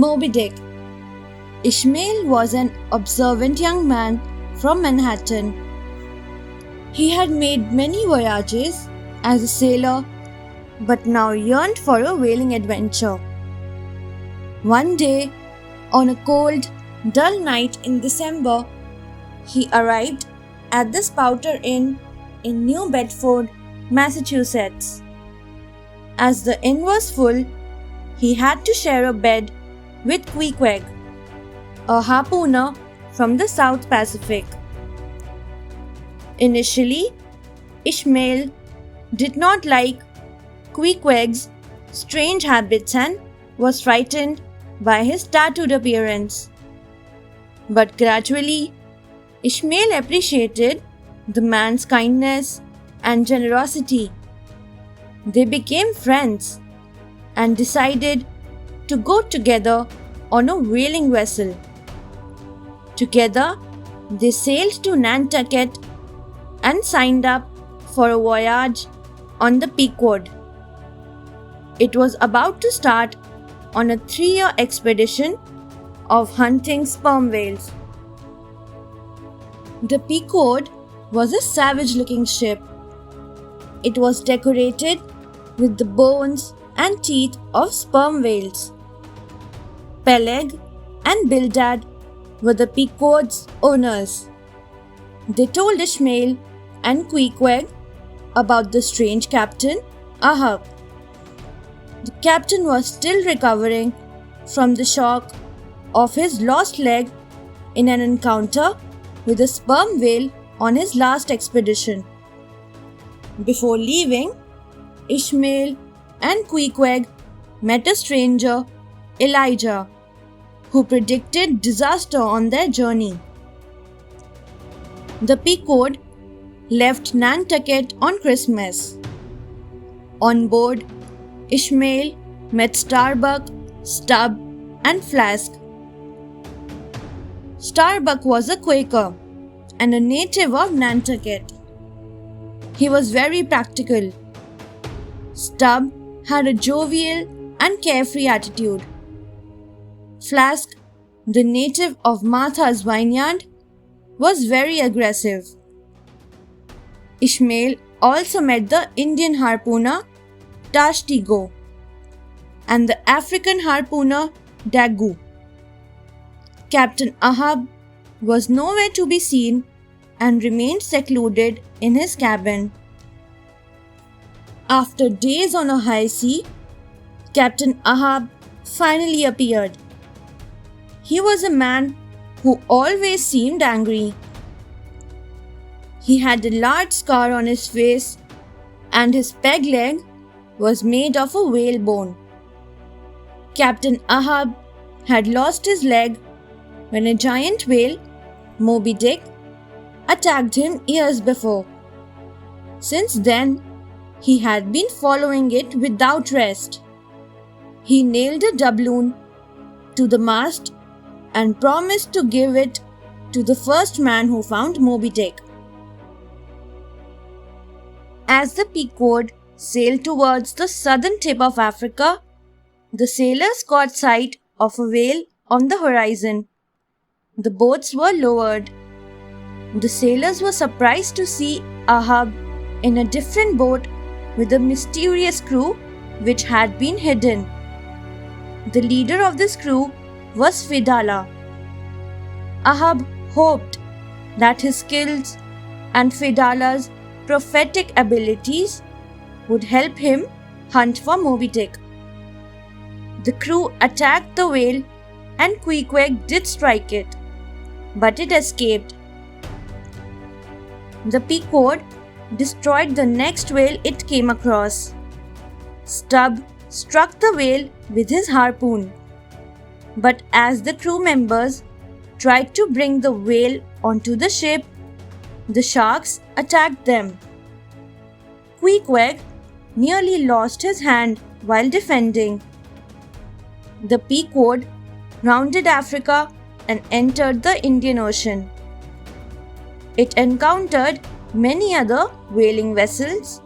Moby Dick. Ishmael was an observant young man from Manhattan. He had made many voyages as a sailor, but now yearned for a whaling adventure. One day, on a cold, dull night in December, he arrived at the Spouter Inn in New Bedford, Massachusetts. As the inn was full, he had to share a bed with Queequeg, a harpooner from the South Pacific. Initially, Ishmael did not like Queequeg's strange habits and was frightened by his tattooed appearance. But gradually, Ishmael appreciated the man's kindness and generosity. They became friends and decided to go together on a whaling vessel. Together, they sailed to Nantucket and signed up for a voyage on the Pequod. It was about to start on a 3-year expedition of hunting sperm whales. The Pequod was a savage-looking ship. It was decorated with the bones and teeth of sperm whales. Peleg and Bildad were the Pequod's owners. They told Ishmael and Queequeg about the strange captain, Ahab. The captain was still recovering from the shock of his lost leg in an encounter with a sperm whale on his last expedition. Before leaving, Ishmael and Queequeg met a stranger, Elijah, who predicted disaster on their journey. The Pequod left Nantucket on Christmas. On board, Ishmael met Starbuck, Stubb, and Flask. Starbuck was a Quaker and a native of Nantucket. He was very practical. Stubb had a jovial and carefree attitude. Flask, the native of Martha's Vineyard, was very aggressive. Ishmael also met the Indian harpooner Tashtego and the African harpooner Daggoo. Captain Ahab was nowhere to be seen and remained secluded in his cabin. After days on a high sea, Captain Ahab finally appeared. He was a man who always seemed angry. He had a large scar on his face, and his peg leg was made of a whalebone. Captain Ahab had lost his leg when a giant whale, Moby Dick, attacked him years before. Since then, he had been following it without rest. He nailed a doubloon to the mast and promised to give it to the first man who found Moby Dick. As the Pequod sailed towards the southern tip of Africa, the sailors caught sight of a whale on the horizon. The boats were lowered. The sailors were surprised to see Ahab in a different boat with a mysterious crew which had been hidden. The leader of this crew was Fedallah. Ahab hoped that his skills and Fedallah's prophetic abilities would help him hunt for Moby Dick. The crew attacked the whale and Queequeg did strike it, but it escaped. The Pequod destroyed the next whale it came across. Stubb struck the whale with his harpoon, but as the crew members tried to bring the whale onto the ship, the sharks attacked them. Queequeg nearly lost his hand while defending. The Pequod rounded Africa and entered the Indian Ocean. It encountered many other whaling vessels,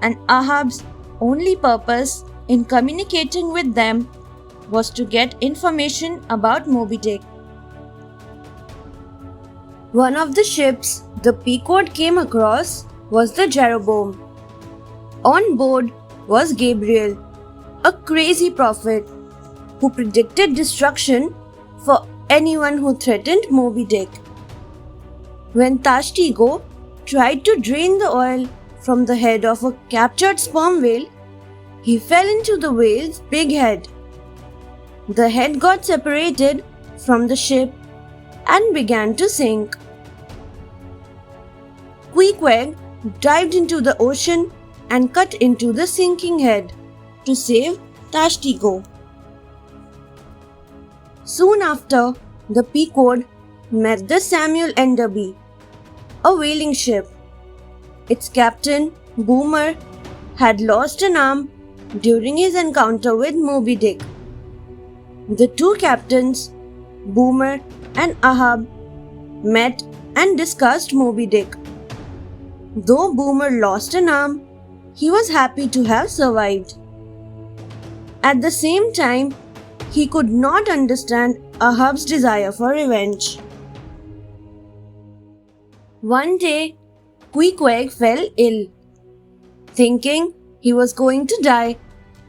and Ahab's only purpose in communicating with them was to get information about Moby Dick. One of the ships the Pequod came across was the Jeroboam. On board was Gabriel, a crazy prophet who predicted destruction for anyone who threatened Moby Dick. When Tashtego tried to drain the oil from the head of a captured sperm whale, he fell into the whale's big head. The head got separated from the ship and began to sink. Queequeg dived into the ocean and cut into the sinking head to save Tashtego. Soon after, the Pequod met the Samuel Enderby, a whaling ship. Its captain, Boomer, had lost an arm during his encounter with Moby Dick. The two captains, Boomer and Ahab, met and discussed Moby Dick. Though Boomer lost an arm, he was happy to have survived. At the same time, he could not understand Ahab's desire for revenge. One day, Queequeg fell ill. Thinking he was going to die,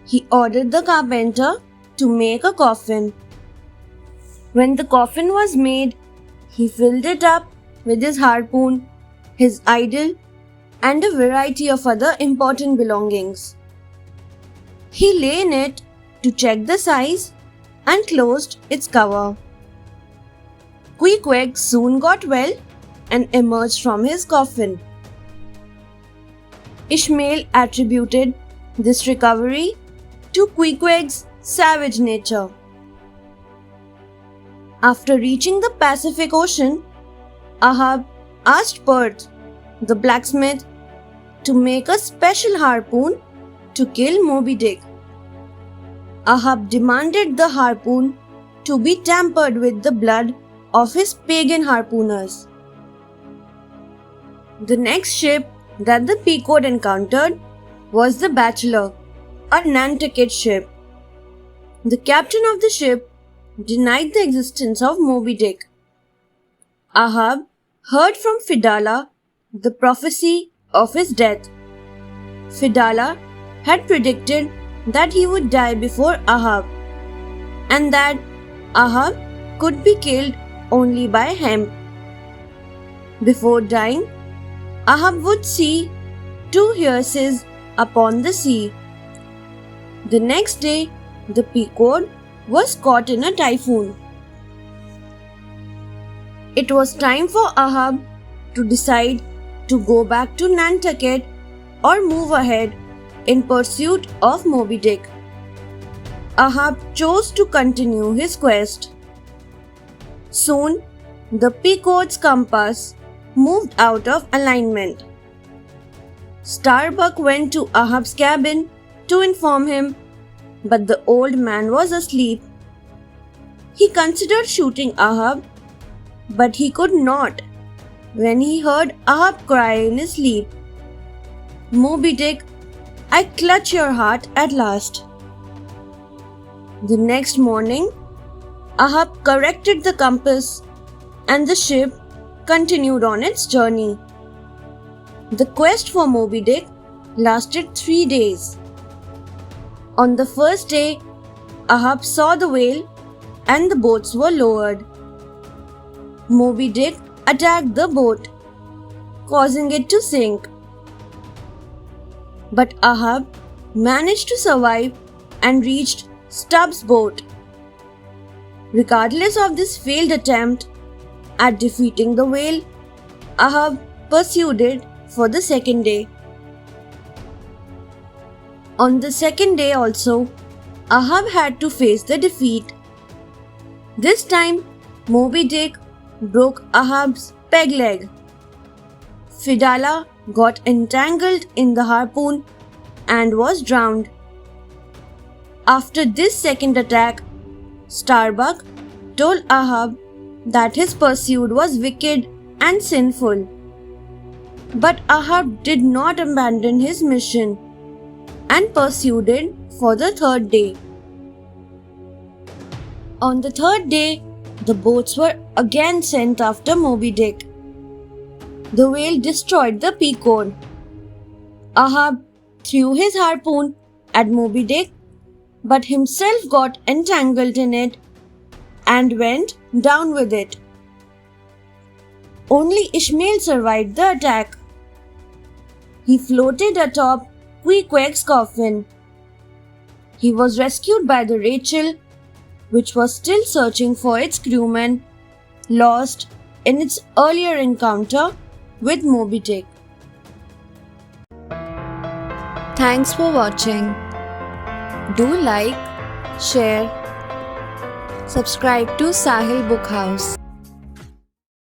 he ordered the carpenter to make a coffin. When the coffin was made, he filled it up with his harpoon, his idol, and a variety of other important belongings. He lay in it to check the size and closed its cover. Queequeg soon got well and emerged from his coffin. Ishmael attributed this recovery to Queequeg's savage nature. After reaching the Pacific Ocean, Ahab asked Perth, the blacksmith, to make a special harpoon to kill Moby Dick. Ahab demanded the harpoon to be tampered with the blood of his pagan harpooners. The next ship that the Pequod encountered was the Bachelor, a Nantucket ship. The captain of the ship denied the existence of Moby Dick. Ahab heard from Fedallah the prophecy of his death. Fedallah had predicted that he would die before Ahab, and that Ahab could be killed only by hemp. Before dying, Ahab would see two heiresses upon the sea. The next day, the Pequod was caught in a typhoon. It was time for Ahab to decide to go back to Nantucket or move ahead in pursuit of Moby Dick. Ahab chose to continue his quest. Soon, the Pequod's compass moved out of alignment. Starbuck went to Ahab's cabin to inform him, but the old man was asleep. He considered shooting Ahab, but he could not when he heard Ahab cry in his sleep, "Moby Dick, I clutch your heart at last." The next morning, Ahab corrected the compass and the ship continued on its journey. The quest for Moby Dick lasted 3 days. On the first day, Ahab saw the whale and the boats were lowered. Moby Dick attacked the boat, causing it to sink. But Ahab managed to survive and reached Stubbs' boat. Regardless of this failed attempt at defeating the whale, Ahab pursued it for the second day. On the second day also, Ahab had to face the defeat. This time, Moby Dick broke Ahab's peg leg. Fedallah got entangled in the harpoon and was drowned. After this second attack, Starbuck told Ahab that his pursuit was wicked and sinful. But Ahab did not abandon his mission and pursued it for the third day. On the third day, the boats were again sent after Moby Dick. The whale destroyed the Pequod. Ahab threw his harpoon at Moby Dick, but himself got entangled in it and went down with it. Only Ishmael survived the attack. He floated atop Queequeg's coffin. He was rescued by the Rachel, which was still searching for its crewmen, lost in its earlier encounter with Moby Dick. Thanks for watching. Do like, share, subscribe to Sahil Book House.